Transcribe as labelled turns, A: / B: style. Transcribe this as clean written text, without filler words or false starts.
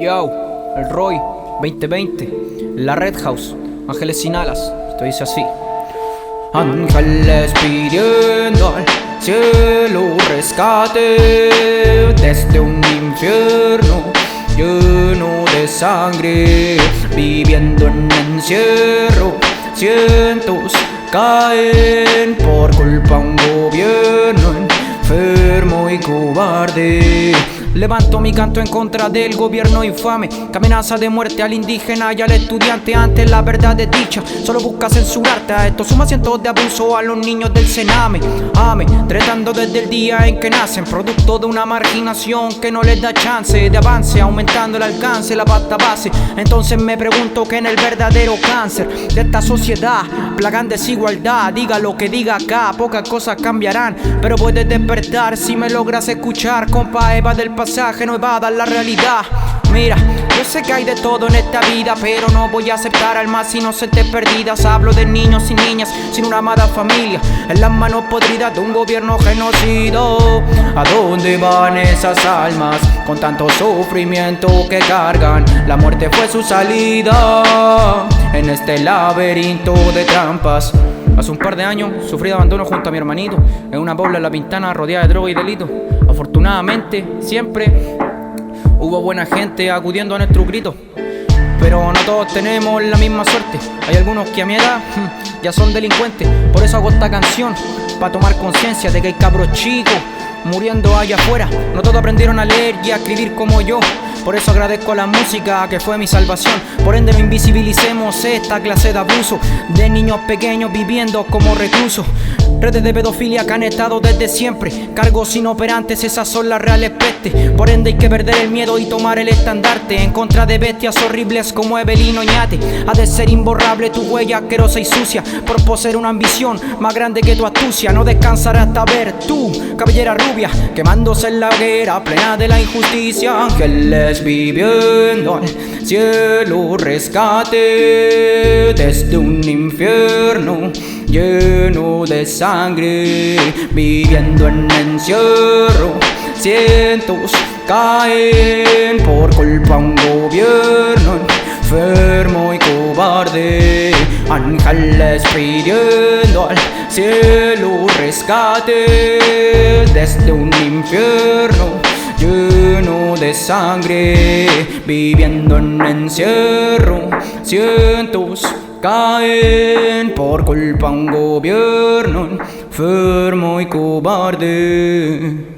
A: Yo, el Roy 2020, la Red House, Ángeles sin alas. Esto dice así: ángeles pidiendo al cielo rescate desde un infierno lleno de sangre, viviendo en encierro. Cientos caen por culpa de un gobierno enfermo y cobarde. Levanto mi canto en contra del gobierno infame, que amenaza de muerte al indígena y al estudiante. Ante la verdad de dicha, solo busca censurarte. A estos suma cientos de abuso a los niños del Sename. Tratando desde el día en que nacen, producto de una marginación que no les da chance de avance, aumentando el alcance, la pasta base. Entonces me pregunto que en el verdadero cáncer de esta sociedad plagan desigualdad. Diga lo que diga acá, pocas cosas cambiarán, pero puedes despertar si me logras escuchar. Compa, Eva del pasaje no evada la realidad. Mira, yo sé que hay de todo en esta vida, pero no voy a aceptar almas inocentes perdidas. Hablo de niños y niñas sin una amada familia, en las manos podridas de un gobierno genocida. ¿A dónde van esas almas con tanto sufrimiento que cargan? La muerte fue su salida en este laberinto de trampas. Hace un par de años sufrí de abandono junto a mi hermanito en una pobla en La Pintana rodeada de droga y delito. Afortunadamente siempre hubo buena gente acudiendo a nuestro grito, pero no todos tenemos la misma suerte. Hay algunos que a mi edad ya son delincuentes. Por eso hago esta canción, para tomar conciencia de que hay cabros chicos muriendo allá afuera. No todos aprendieron a leer y a escribir como yo. Por eso agradezco a la música, que fue mi salvación. Por ende no invisibilicemos esta clase de abuso de niños pequeños viviendo como reclusos. Redes de pedofilia que han estado desde siempre, cargos inoperantes, esas son las reales pestes. Por ende hay que perder el miedo y tomar el estandarte en contra de bestias horribles como Evelyn Oñate. Ha de ser imborrable tu huella asquerosa y sucia por poseer una ambición más grande que tu astucia. No descansará hasta ver tu cabellera rubia quemándose en la hoguera plena de la injusticia. Ángeles viviendo al cielo rescate desde un infierno lleno de sangre, viviendo en encierro. Cientos caen por culpa de un gobierno enfermo y cobarde. Ángeles pidiendo al cielo rescate desde un infierno lleno de sangre, viviendo en encierro. Cientos caen por culpa de un gobierno enfermo y cobarde.